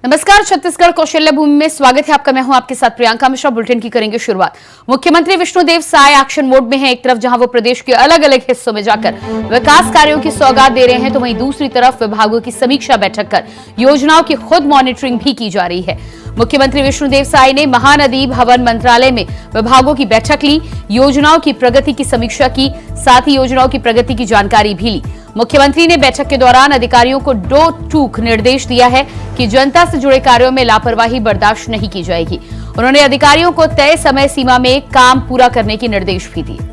नमस्कार, छत्तीसगढ़ कौशल्य भूमि में स्वागत है आपका। मैं हूं आपके साथ प्रियंका मिश्रा। बुलेटिन की करेंगे शुरुआत। मुख्यमंत्री विष्णुदेव साय एक्शन मोड में हैं। एक तरफ जहां वो प्रदेश के अलग अलग हिस्सों में जाकर विकास कार्यों की सौगात दे रहे हैं, तो वहीं दूसरी तरफ विभागों की समीक्षा बैठक कर योजनाओं की खुद मॉनिटरिंग भी की जा रही है। मुख्यमंत्री विष्णुदेव साय ने महानदी भवन मंत्रालय में विभागों की बैठक ली, योजनाओं की प्रगति की समीक्षा की, साथ ही योजनाओं की प्रगति की जानकारी भी ली। मुख्यमंत्री ने बैठक के दौरान अधिकारियों को दो टूक निर्देश दिया है कि जनता से जुड़े कार्यों में लापरवाही बर्दाश्त नहीं की जाएगी। उन्होंने अधिकारियों को तय समय सीमा में काम पूरा करने के निर्देश भी दिए।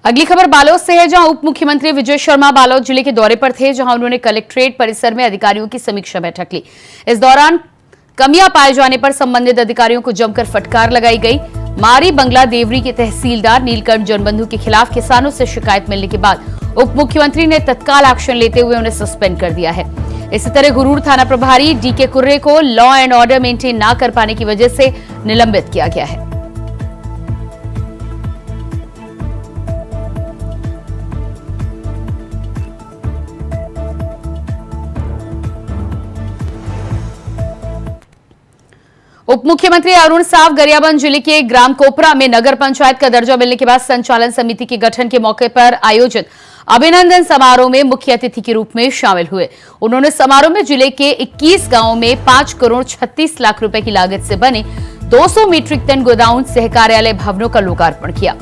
अगली खबर बालोद से है, जहां उप मुख्यमंत्री विजय शर्मा बालोद जिले के दौरे पर थे, जहां उन्होंने कलेक्ट्रेट परिसर में अधिकारियों की समीक्षा बैठक ली। इस दौरान कमियां पाए जाने पर संबंधित अधिकारियों को जमकर फटकार लगाई गई। मारी बंगला देवरी के तहसीलदार नीलकंठ जनबंधु के खिलाफ किसानों से शिकायत मिलने के बाद उप मुख्यमंत्री ने तत्काल एक्शन लेते हुए उन्हें सस्पेंड कर दिया है। इसी तरह गुरूर थाना प्रभारी डीके कुर्रे को लॉ एंड ऑर्डर मेंटेन न कर पाने की वजह से निलंबित किया गया है। उप मुख्यमंत्री अरुण साव गरियाबंद जिले के ग्राम कोपरा में नगर पंचायत का दर्जा मिलने के बाद संचालन समिति के गठन के मौके पर आयोजित अभिनंदन समारोह में मुख्य अतिथि के रूप में शामिल हुए। उन्होंने समारोह में जिले के 21 गांवों में 5 करोड़ 36 लाख रुपए की लागत से बने 200 मीट्रिक टन गोदाउन सह कार्यालय भवनों का लोकार्पण किया।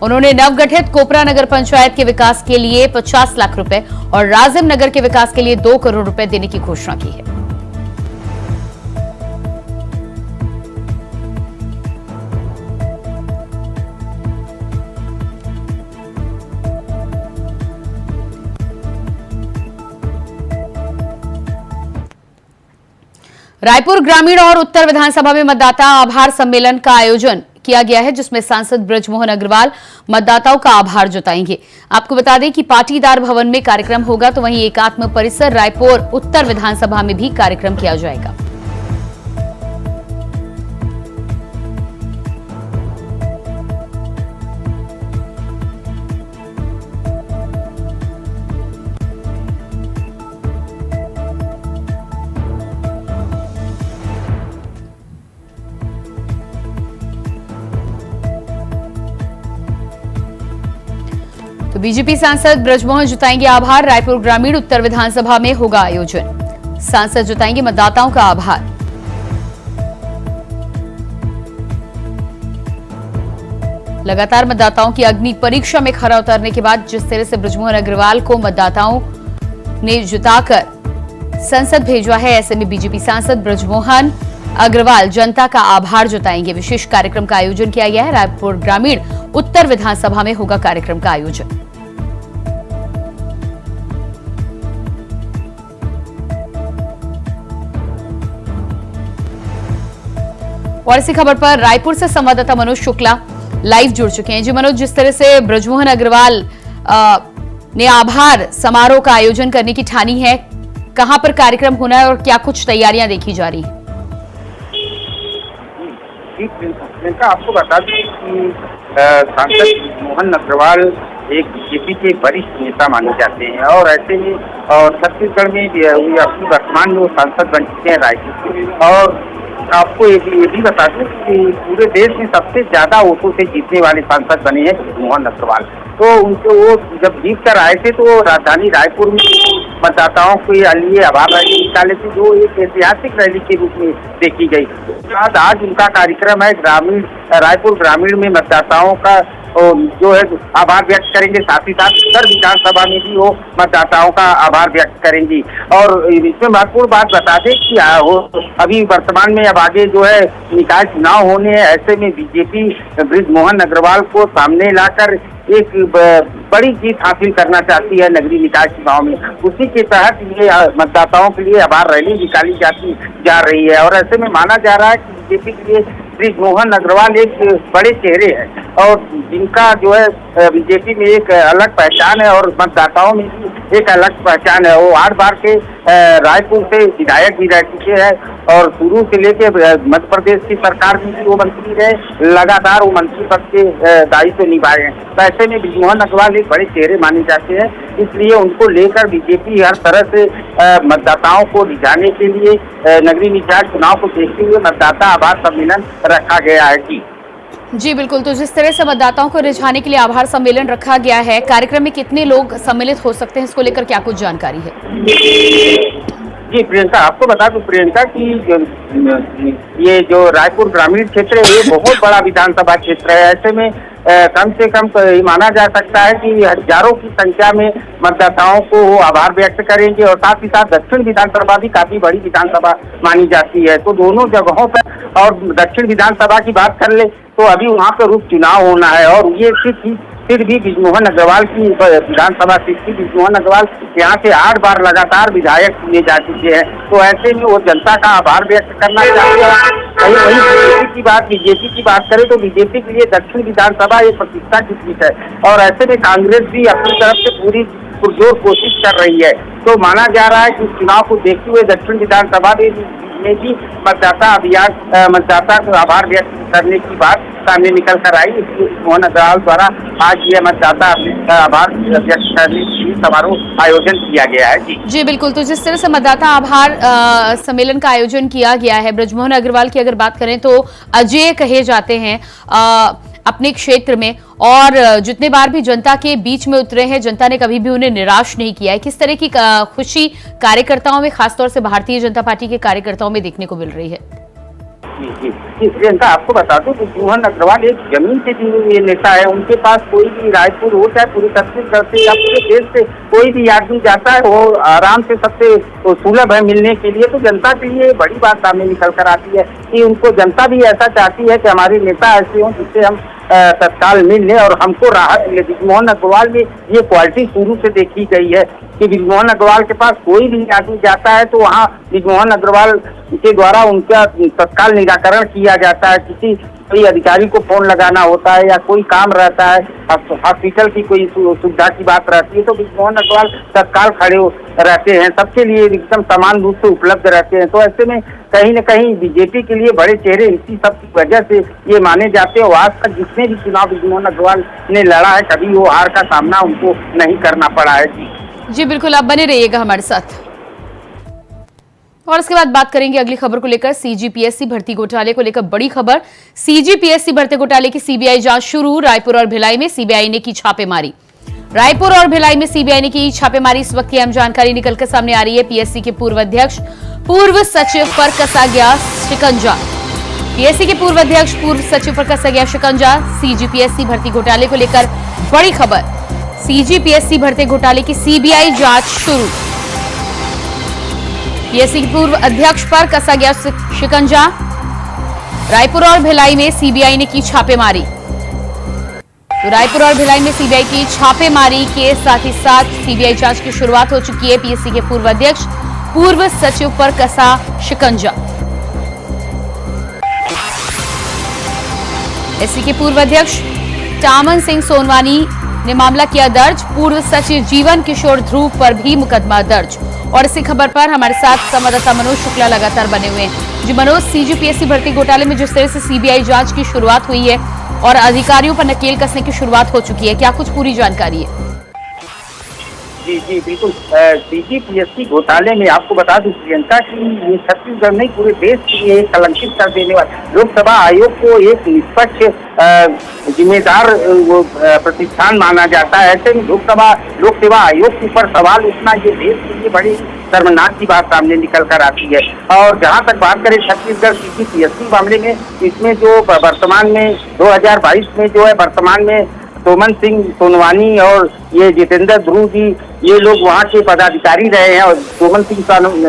उन्होंने नवगठित कोपरा नगर पंचायत के विकास के लिए 50 लाख रुपए और राजिम नगर के विकास के लिए 2 करोड़ रुपए देने की घोषणा की है। रायपुर ग्रामीण और उत्तर विधानसभा में मतदाता आभार सम्मेलन का आयोजन किया गया है, जिसमें सांसद बृजमोहन अग्रवाल मतदाताओं का आभार जताएंगे। आपको बता दें कि पाटीदार भवन में कार्यक्रम होगा, तो वहीं एकात्म परिसर रायपुर उत्तर विधानसभा में भी कार्यक्रम किया जाएगा। तो बीजेपी सांसद बृजमोहन जताएंगे आभार। रायपुर ग्रामीण उत्तर विधानसभा में होगा आयोजन। सांसद जताएंगे मतदाताओं का आभार। लगातार मतदाताओं की अग्नि परीक्षा में खरा उतरने के बाद जिस तरह से बृजमोहन अग्रवाल को मतदाताओं ने जिताकर संसद भेजा है, ऐसे में बीजेपी सांसद बृजमोहन अग्रवाल जनता का आभार जताएंगे। विशेष कार्यक्रम का आयोजन किया गया है। रायपुर ग्रामीण उत्तर विधानसभा में होगा कार्यक्रम का आयोजन। और इसी खबर पर रायपुर से संवाददाता मनोज शुक्ला लाइव जुड़ चुके हैं। जी मनोज, जिस तरह से बृजमोहन अग्रवाल ने आभार समारोह का आयोजन करने की ठानी है, कहां पर कार्यक्रम होना है और क्या कुछ तैयारियां देखी जा रही है? प्रियंका, आपको बता दें कि सांसद मोहन अग्रवाल एक बीजेपी के वरिष्ठ नेता माने जाते हैं और ऐसे में और छत्तीसगढ़ में अपनी वर्तमान में वो सांसद बन चुके हैं रायपुर से। और आपको ये भी बता दें कि पूरे देश में सबसे ज्यादा वोटों से जीतने वाले सांसद बने हैं मोहन अग्रवाल। तो उनको वो जब जीत कर आए थे तो राजधानी रायपुर में मतदाताओं के लिए आभार रैली निकाले थे, जो एक ऐतिहासिक रैली के रूप में देखी गई। आज उनका कार्यक्रम है रायपुर ग्रामीण में मतदाताओं का जो है आभार व्यक्त करेंगे, साथ ही साथ उत्तर विधानसभा में भी वो मतदाताओं का आभार व्यक्त करेंगी। और इसमें महत्वपूर्ण बात बता दें कि अभी वर्तमान में अब आगे जो है निकाय चुनाव होने हैं, ऐसे में बीजेपी बृजमोहन अग्रवाल को सामने लाकर एक बड़ी जीत हासिल करना चाहती है नगरीय निकाय चुनाव में। उसी के तहत ये मतदाताओं के लिए आभार रैली निकाली जा रही है। और ऐसे में माना जा रहा है कि बीजेपी के लिए बृजमोहन अग्रवाल एक बड़े चेहरे हैं और जिनका जो है बीजेपी में एक अलग पहचान है और मतदाताओं में भी एक अलग पहचान है। वो 8 बार के रायपुर से विधायक भी रह चुके हैं और शुरू से लेके मध्य प्रदेश की सरकार में भी वो मंत्री रहे, लगातार वो मंत्री पद के दायित्व निभाए हैं। तो ऐसे में बृजमोहन अग्रवाल एक बड़े चेहरे माने जाते हैं, इसलिए उनको लेकर बीजेपी हर तरह से मतदाताओं को रिझाने के लिए नगरीय निकाय चुनाव को देखते हुए मतदाता आभार सम्मेलन रखा गया है। जी बिल्कुल, तो जिस तरह से मतदाताओं को रिझाने के लिए आभार सम्मेलन रखा गया है, कार्यक्रम में कितने लोग सम्मिलित हो सकते हैं, इसको लेकर क्या कुछ जानकारी है? जी प्रियंका, आपको बता दूं प्रियंका कि ये जो रायपुर ग्रामीण क्षेत्र है ये बहुत बड़ा विधानसभा क्षेत्र है। ऐसे में कम से कम माना जा सकता है कि हजारों की संख्या में मतदाताओं को वो आभार व्यक्त करेंगे और साथ ही साथ दक्षिण विधानसभा भी काफी बड़ी विधानसभा मानी जाती है। तो दोनों जगहों पर और दक्षिण विधानसभा की बात कर ले तो अभी वहाँ पर उपचुनाव होना है और ये फिर भी बृजमोहन अग्रवाल की विधानसभा सीट की बृजमोहन अग्रवाल यहाँ से 8 बार लगातार विधायक चुने जा चुके हैं। तो ऐसे में वो जनता का आभार व्यक्त करना चाहते हैं। वही बीजेपी की बात करें तो बीजेपी के लिए दक्षिण विधानसभा एक प्रतिष्ठा की सीट है और ऐसे में कांग्रेस भी अपनी तरफ से पूरी पुरजोर कोशिश कर रही है। तो माना जा रहा है कि इस चुनाव को देखते हुए दक्षिण विधानसभा में भी मतदाता को आभार व्यक्त करने की बात सामने निकल कर आई। इसलिए मोहन अग्रवाल द्वारा आज यह मतदाता आभार व्यक्त करने की समारोह आयोजन किया गया है। जी बिल्कुल, तो जिस तरह से मतदाता आभार सम्मेलन का आयोजन किया गया है, बृजमोहन अग्रवाल की अगर बात करें तो अजय कहे जाते हैं अपने क्षेत्र में और जितने बार भी जनता के बीच में उतरे हैं, जनता ने कभी भी उन्हें निराश नहीं किया है। किस तरह की खुशी कार्यकर्ताओं में, खासतौर से भारतीय जनता पार्टी के कार्यकर्ताओं में देखने को मिल रही है? जी प्रियंका, आपको बता दूं कि बृजमोहन अग्रवाल एक जमीन से जुड़े हुए नेता है। उनके पास कोई भी रायपुर हो चाहे पूरे छत्तीसगढ़ से या पूरे देश से कोई भी आदमी जाता है वो आराम से सबसे सुलभ है मिलने के लिए। तो जनता के लिए बड़ी बात सामने निकल कर आती है कि उनको जनता भी ऐसा चाहती है कि हमारे नेता ऐसे हों जिससे हम तत्काल मिल लें और हमको राहत मिले। बृजमोहन अग्रवाल में ये क्वालिटी शुरू से देखी गई है कि बृजमोहन अग्रवाल के पास कोई भी आदमी जाता है तो वहाँ बृजमोहन अग्रवाल के द्वारा उनका तत्काल निराकरण किया जाता है। कोई अधिकारी को फोन लगाना होता है या कोई काम रहता है, हॉस्पिटल की कोई सुविधा की बात रहती है तो बृजमोहन अग्रवाल तत्काल खड़े रहते हैं, सबके लिए एकदम समान रूप से उपलब्ध रहते हैं। तो ऐसे में कहीं न कहीं बीजेपी के लिए बड़े चेहरे इसी सब की वजह से ये माने जाते हैं। आज तक जितने भी चुनाव बृजमोहन अग्रवाल ने लड़ा है कभी वो हार का सामना उनको नहीं करना पड़ा है। जी बिल्कुल, आप बने रहिएगा हमारे साथ। और इसके बाद बात करेंगे अगली खबर को लेकर, सीजीपीएससी भर्ती घोटाले को लेकर बड़ी खबर। सीजीपीएससी भर्ती घोटाले की सीबीआई जांच शुरू। रायपुर और भिलाई में सीबीआई ने की छापेमारी। रायपुर और भिलाई में सीबीआई ने की छापेमारी। इस वक्त की अहम जानकारी निकलकर सामने आ रही है। पीएससी के पूर्व अध्यक्ष, पूर्व सचिव पर कसा गया शिकंजा। पीएससी के पूर्व अध्यक्ष, पूर्व सचिव पर कसा गया शिकंजा। सीजीपीएससी भर्ती घोटाले को लेकर बड़ी खबर। सीजीपीएससी भर्ती घोटाले की सीबीआई जांच शुरू। पीएससी के पूर्व अध्यक्ष पर कसा गया शिकंजा। रायपुर और भिलाई में सीबीआई ने की छापेमारी। तो रायपुर और भिलाई में सीबीआई की छापेमारी के साथ ही साथ सीबीआई जांच की शुरुआत हो चुकी है। पीएससी के पूर्व अध्यक्ष, पूर्व सचिव पर कसा शिकंजा। पीएससी के पूर्व अध्यक्ष टामन सिंह सोनवानी ने मामला किया दर्ज। पूर्व सचिव जीवन किशोर ध्रुव पर भी मुकदमा दर्ज। और इसी खबर पर हमारे साथ संवाददाता मनोज शुक्ला लगातार बने हुए हैं। जी मनोज, सीजीपीएससी भर्ती घोटाले में जिस तरह से सीबीआई जांच की शुरुआत हुई है और अधिकारियों पर नकेल कसने की शुरुआत हो चुकी है, क्या कुछ पूरी जानकारी है? जी बिल्कुल, सीजीपीएससी घोटाले में आपको बता दूं प्रियंका कि ये छत्तीसगढ़ नहीं पूरे देश के लिए कलंकित कर देने वाला लोकसभा आयोग को एक निष्पक्ष जिम्मेदार प्रतिष्ठान माना जाता है। ऐसे में लोक सेवा आयोग के ऊपर सवाल उठना ये देश के लिए बड़ी शर्मनाक की बात सामने निकल कर आती है। और जहाँ तक बात करें छत्तीसगढ़ सीजीपीएससी मामले में, इसमें जो वर्तमान में 2022 में जो है वर्तमान में टामन सिंह सोनवानी और ये जितेंद्र ध्रुव जी ये लोग वहाँ के पदाधिकारी रहे हैं और टामन सिंह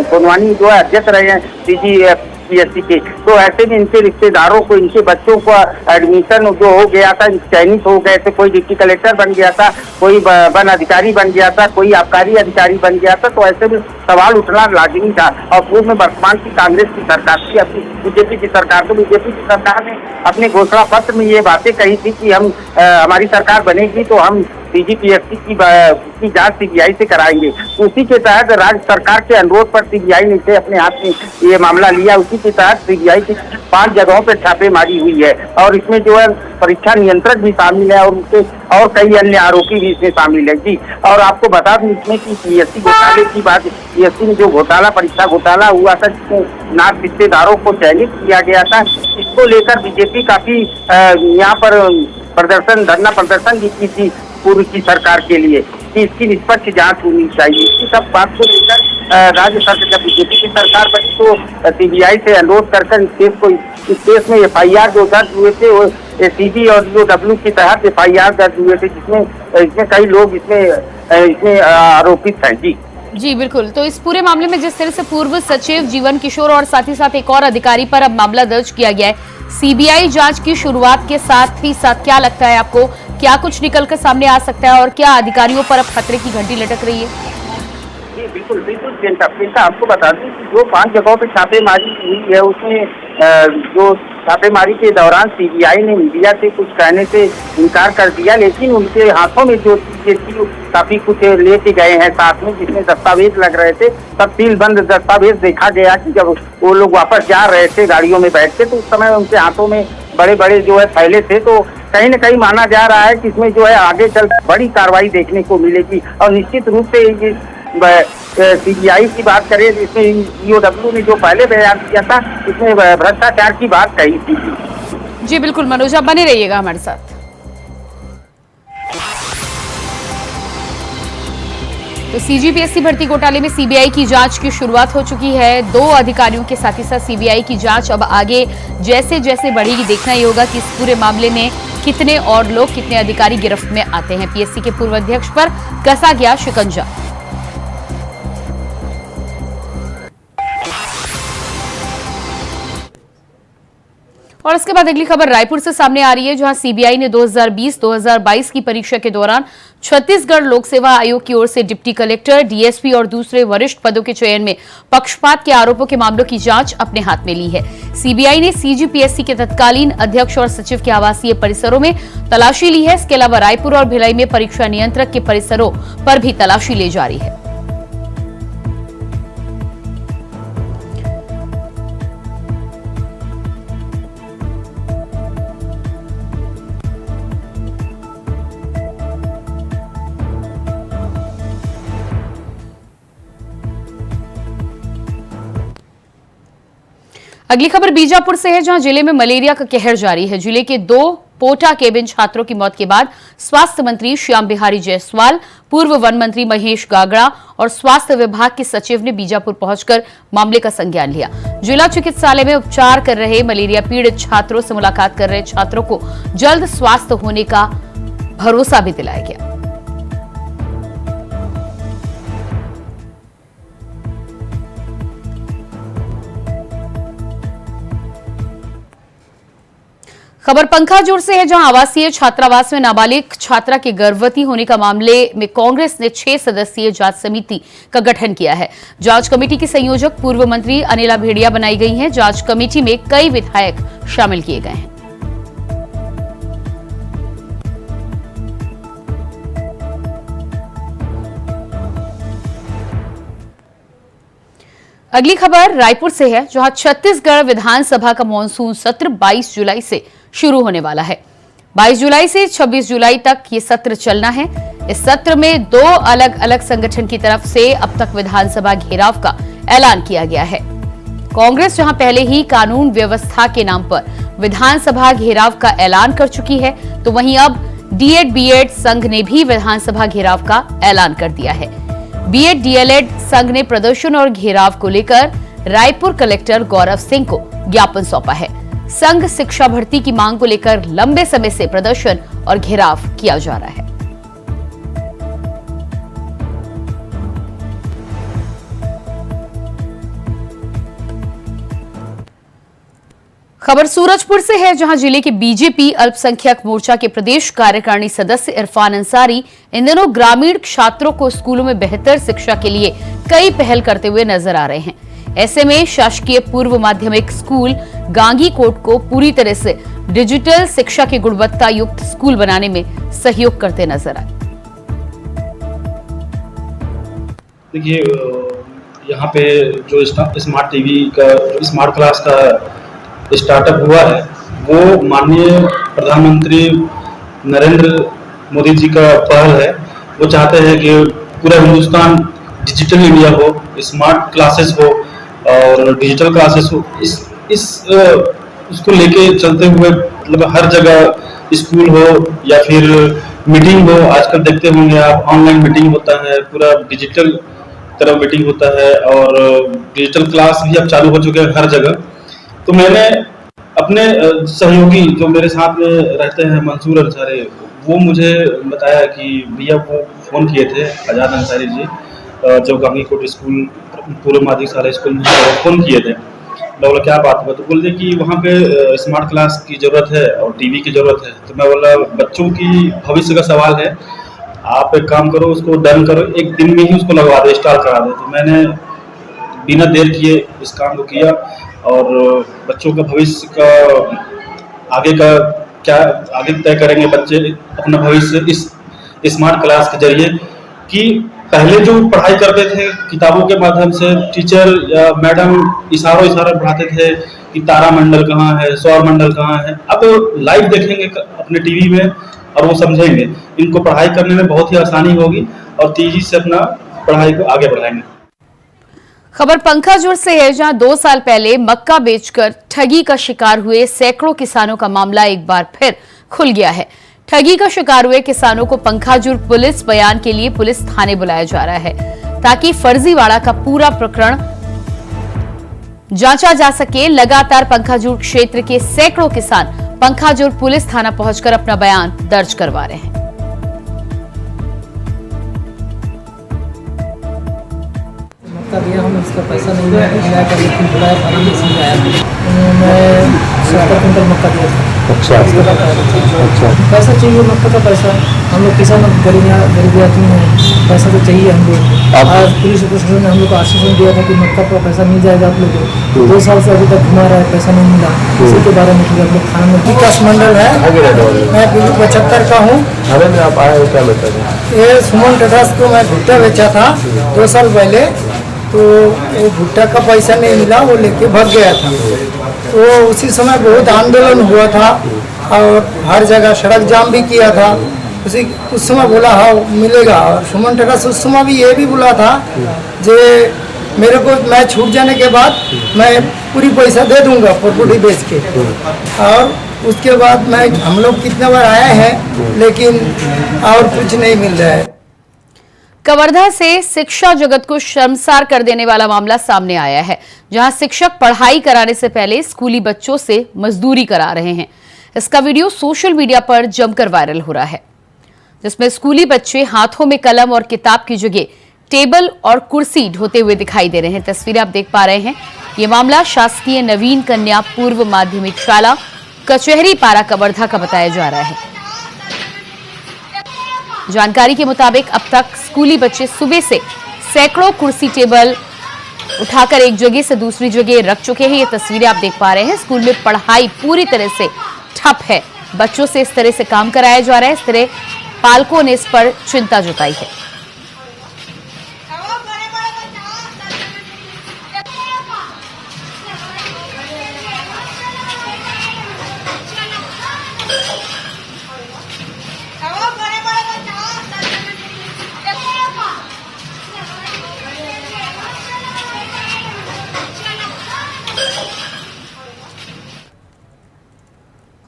सोनवानी जो है अध्यक्ष रहे हैं सीजीपीएससी के। तो ऐसे में इनके रिश्तेदारों को, इनके बच्चों का एडमिशन जो हो गया था, चयनित हो गए थे। कोई डिप्टी कलेक्टर बन गया था, कोई वन अधिकारी बन गया था, कोई आबकारी अधिकारी बन गया था। तो ऐसे में सवाल उठना लाजिमी था। और पूर्व में वर्तमान की कांग्रेस की सरकार थी, अपनी बीजेपी की सरकार, तो बीजेपी की सरकार ने अपने घोषणा पत्र में ये बातें कही थी कि हम हमारी सरकार बनेगी तो हम सीजीपीएससी की जांच सीबीआई से कराएंगे। उसी के तहत राज्य सरकार के अनुरोध पर सीबीआई ने इसे अपने हाथ में ये मामला लिया। उसी के तहत सीबीआई की 5 जगहों पर छापेमारी हुई है और इसमें जो है परीक्षा नियंत्रक भी शामिल है और उनके और कई अन्य आरोपी भी इसमें शामिल है जी। और आपको बता दूं इसमें कि पीएससी घोटाले की बात, पीएससी में जो घोटाला, परीक्षा घोटाला हुआ था जिसमें नाथ रिश्तेदारों को चयनित किया गया था, इसको लेकर बीजेपी काफी यहाँ पर धरना प्रदर्शन भी की थी पूर्व की सरकार के लिए कि इसकी निष्पक्ष जांच होनी चाहिए। इसी सब बात को लेकर राज्य सरकार, जब बीजेपी की सरकार बनी तो सीबीआई से अनुरोध कर इस केस में एफआईआर जो दर्ज हुए थे वो सीबी और ईओडब्ल्यू के तहत एफआईआर दर्ज हुए थे, जिसमें कई लोग इसमें आरोपित हैं जी। जी बिल्कुल। तो इस पूरे मामले में जिस तरह से पूर्व सचिव जीवन किशोर और साथ ही साथ एक और अधिकारी पर अब मामला दर्ज किया गया है, सीबीआई जांच की शुरुआत के साथ ही साथ क्या लगता है आपको, क्या कुछ निकल कर सामने आ सकता है और क्या अधिकारियों पर अब खतरे की घंटी लटक रही है? जी बिल्कुल बिल्कुल प्रियंका, आपको बता दूं कि जो 5 जगहों पर छापेमारी हुई है उसमें जो छापेमारी के दौरान सीबीआई ने मीडिया से कुछ कहने से इनकार कर दिया, लेकिन उनके हाथों में जो चीजें थी काफी कुछ लेके गए हैं साथ में, जिसमें दस्तावेज लग रहे थे। तब सीलबंद दस्तावेज देखा गया कि जब वो लोग वापस जा रहे थे गाड़ियों में बैठ के, तो उस समय उनके हाथों में बड़े बड़े जो है थैले थे। तो कहीं न कहीं माना जा रहा है कि इसमें जो है आगे चल बड़ी कार्रवाई देखने को मिलेगी। और निश्चित रूप से ये सीबीआई की बात करें, इसमें ईओडब्ल्यू ने जो पहले बयान किया था इसमें भ्रष्टाचार की बात कही थी। जी बिल्कुल मनोज, आप बने रहिएगा हमारे साथ। तो सीजीपीएससी भर्ती घोटाले में सीबीआई की जांच की शुरुआत हो चुकी है। 2 अधिकारियों के साथ ही साथ सीबीआई की जांच अब आगे जैसे जैसे बढ़ेगी, देखना ही होगा कि इस पूरे मामले में कितने और लोग, कितने अधिकारी गिरफ्त में आते हैं। पीएससी के पूर्व अध्यक्ष पर कसा गया शिकंजा। और इसके बाद अगली खबर रायपुर से सामने आ रही है, जहां सीबीआई ने 2020-2022 की परीक्षा के दौरान छत्तीसगढ़ लोक सेवा आयोग की ओर से डिप्टी कलेक्टर, डीएसपी और दूसरे वरिष्ठ पदों के चयन में पक्षपात के आरोपों के मामलों की जांच अपने हाथ में ली है। सीबीआई ने सीजीपीएससी के तत्कालीन अध्यक्ष और सचिव के आवासीय परिसरों में तलाशी ली है। इसके अलावा रायपुर और भिलाई में परीक्षा नियंत्रक के परिसरों पर भी तलाशी ली जा रही है। अगली खबर बीजापुर से है, जहां जिले में मलेरिया का कहर जारी है। जिले के 2 पोटा केबिन छात्रों की मौत के बाद स्वास्थ्य मंत्री श्याम बिहारी जायसवाल, पूर्व वन मंत्री महेश गागड़ा और स्वास्थ्य विभाग के सचिव ने बीजापुर पहुंचकर मामले का संज्ञान लिया। जिला चिकित्सालय में उपचार कर रहे मलेरिया पीड़ित छात्रों से मुलाकात कर रहे छात्रों को जल्द स्वास्थ्य होने का भरोसा भी दिलाया गया। खबर पंखाजोर से है, जहां आवासीय छात्रावास में नाबालिग छात्रा के गर्भवती होने का मामले में कांग्रेस ने 6 सदस्यीय जांच समिति का गठन किया है। जांच कमेटी की संयोजक पूर्व मंत्री अनिला भेड़िया बनाई गई हैं। जांच कमेटी में कई विधायक शामिल किए गए हैं। अगली खबर रायपुर से है, जहां छत्तीसगढ़ विधानसभा का मानसून सत्र 22 जुलाई से शुरू होने वाला है। 22 जुलाई से 26 जुलाई तक ये सत्र चलना है। इस सत्र में 2 अलग अलग संगठन की तरफ से अब तक विधानसभा घेराव का ऐलान किया गया है। कांग्रेस जहां पहले ही कानून व्यवस्था के नाम पर विधानसभा घेराव का ऐलान कर चुकी है, तो वहीं अब डीएड बीएड संघ ने भी विधानसभा घेराव का ऐलान कर दिया है। बीएड डीएलएड संघ ने प्रदर्शन और घेराव को लेकर रायपुर कलेक्टर गौरव सिंह को ज्ञापन सौंपा है। संघ शिक्षा भर्ती की मांग को लेकर लंबे समय से प्रदर्शन और घेराव किया जा रहा है। खबर सूरजपुर से है, जहां जिले के बीजेपी अल्पसंख्यक मोर्चा के प्रदेश कार्यकारिणी सदस्य इरफान अंसारी इन दिनों ग्रामीण छात्रों को स्कूलों में बेहतर शिक्षा के लिए कई पहल करते हुए नजर आ रहे हैं। ऐसे में शासकीय पूर्व माध्यमिक स्कूल गांगीकोट को पूरी तरह से डिजिटल शिक्षा की गुणवत्ता युक्त स्कूल बनाने में सहयोग करते नजर आए। देखिए, यहाँ पे जो स्मार्ट टीवी का स्मार्ट क्लास का स्टार्टअप हुआ है, वो माननीय प्रधानमंत्री नरेंद्र मोदी जी का पहल है। वो चाहते हैं कि पूरा हिंदुस्तान डिजिटल इंडिया हो, स्मार्ट क्लासेस हो और डिजिटल क्लासेस हो। उसको लेके चलते हुए मतलब हर जगह स्कूल हो या फिर मीटिंग हो, आजकल देखते होंगे आप ऑनलाइन मीटिंग होता है, पूरा डिजिटल तरह मीटिंग होता है और डिजिटल क्लास भी अब चालू हो चुके हैं हर जगह। तो मैंने अपने सहयोगी जो मेरे साथ में रहते हैं मंसूर अंसारी, वो मुझे बताया कि भैया वो फ़ोन किए थे आज़ाद अंसारी जी, जो गांगीकोट स्कूल पूर्व माध्यमिक शाला स्कूल में फ़ोन किए थे। मैं बोला क्या बात हुआ, तो बोलते कि वहाँ पे स्मार्ट क्लास की ज़रूरत है और टीवी की ज़रूरत है। तो मैं बोला बच्चों की भविष्य का सवाल है, आप एक काम करो, उसको डन करो, एक दिन में ही उसको लगवा दो, इंस्टॉल करा दो। तो मैंने बिना देर किए इस काम को किया और बच्चों का भविष्य का आगे का क्या आगे तय करेंगे बच्चे अपना भविष्य इस स्मार्ट क्लास के जरिए। कि पहले जो पढ़ाई करते थे किताबों के माध्यम से, टीचर या मैडम इशारों पढ़ाते थे कि तारामंडल कहाँ है, सौर मंडल कहाँ है, अब लाइव देखेंगे अपने टीवी में और वो समझेंगे। इनको पढ़ाई करने में बहुत ही आसानी होगी और तेजी से अपना पढ़ाई को आगे बढ़ाएंगे। खबर पंखाजुर से है, जहां 2 साल पहले मक्का बेचकर ठगी का शिकार हुए सैकड़ों किसानों का मामला एक बार फिर खुल गया है। ठगी का शिकार हुए किसानों को पंखाजुर पुलिस बयान के लिए पुलिस थाने बुलाया जा रहा है, ताकि फर्जीवाड़ा का पूरा प्रकरण जांचा जा सके। लगातार पंखाजुर क्षेत्र के सैकड़ों किसान पंखाजुर पुलिस थाना पहुंचकर अपना बयान दर्ज करवा रहे हैं। दिया हम उसका पैसा नहीं मिला कर, लेकिन बुलाया था, मैं 70 क्विंटल मक्का दिया था। अच्छा, पैसा चाहिए, मक्का का पैसा। हम लोग किसान गरीब आदमी हैं, पैसा तो चाहिए हम लोग। आज पुलिस प्रशासन ने हम लोग को आश्वासन दिया था कि मक्का का पैसा मिल जाएगा आप लोगों को। 2 साल से अभी तक घुमा रहा है, पैसा नहीं मिला। इसी के बारे में हम लोग थाना में विकास मंडल है, मैं 75 का हूँ। आप आए हो क्या मतलब? ये सुमन टेटास को मैं भुट्टा बेचा था 2 साल पहले, तो वो भुट्टा का पैसा नहीं मिला, वो लेके भाग गया था। तो उसी समय बहुत आंदोलन हुआ था और हर जगह सड़क जाम भी किया था। उस समय बोला हाँ मिलेगा, और सुमन टेटास उस समय भी ये भी बोला था जे मेरे को मैं छूट जाने के बाद मैं पूरी पैसा दे दूंगा प्रॉपर्टी बेच के। और उसके बाद हम लोग कितने बार आए हैं, लेकिन और कुछ नहीं मिल रहा है। कवर्धा से शिक्षा जगत को शर्मसार कर देने वाला मामला सामने आया है, जहां शिक्षक पढ़ाई कराने से पहले स्कूली बच्चों से मजदूरी करा रहे हैं। इसका वीडियो सोशल मीडिया पर जमकर वायरल हो रहा है, जिसमें स्कूली बच्चे हाथों में कलम और किताब की जगह टेबल और कुर्सी ढोते हुए दिखाई दे रहे हैं। तस्वीरें आप देख पा रहे हैं। ये मामला शासकीय नवीन कन्या पूर्व माध्यमिक शाला कचहरी पारा कवर्धा का बताया जा रहा है। जानकारी के मुताबिक अब तक स्कूली बच्चे सुबह से सैकड़ों कुर्सी टेबल उठाकर एक जगह से दूसरी जगह रख चुके हैं। ये तस्वीरें आप देख पा रहे हैं। स्कूल में पढ़ाई पूरी तरह से ठप है, बच्चों से इस तरह से काम कराया जा रहा है। इस तरह पालकों ने इस पर चिंता जताई है।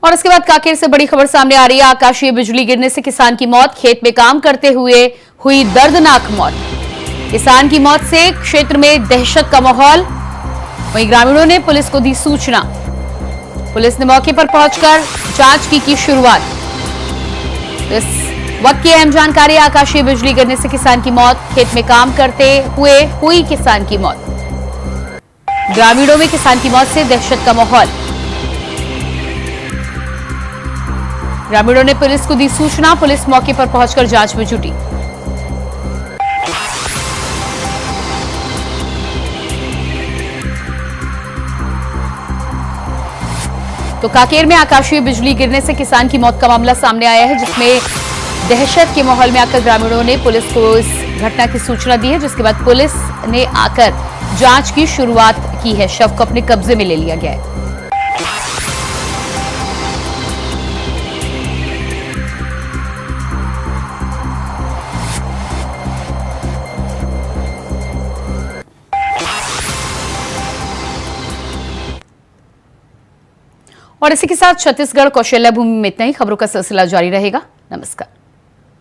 और इसके बाद कांकेर से बड़ी खबर सामने आ रही है। आकाशीय बिजली गिरने से किसान की मौत, खेत में काम करते हुए हुई दर्दनाक मौत। किसान की मौत से क्षेत्र में दहशत का माहौल। वहीं ग्रामीणों ने पुलिस को दी सूचना। पुलिस ने मौके पर पहुंचकर जांच की शुरुआत। इस वक्त की अहम जानकारी, आकाशीय बिजली गिरने से किसान की मौत, खेत में काम करते हुए हुई किसान की मौत। ग्रामीणों में किसान की मौत से दहशत का माहौल। ग्रामीणों ने पुलिस को दी सूचना, पुलिस मौके पर पहुंचकर जांच में जुटी। तो कांकेर में आकाशीय बिजली गिरने से किसान की मौत का मामला सामने आया है, जिसमें दहशत के माहौल में आकर ग्रामीणों ने पुलिस को इस घटना की सूचना दी है, जिसके बाद पुलिस ने आकर जांच की शुरुआत की है। शव को अपने कब्जे में ले लिया गया है। और इसी के साथ छत्तीसगढ़ कौशल्या भूमि में इतना ही। खबरों का सिलसिला जारी रहेगा। नमस्कार।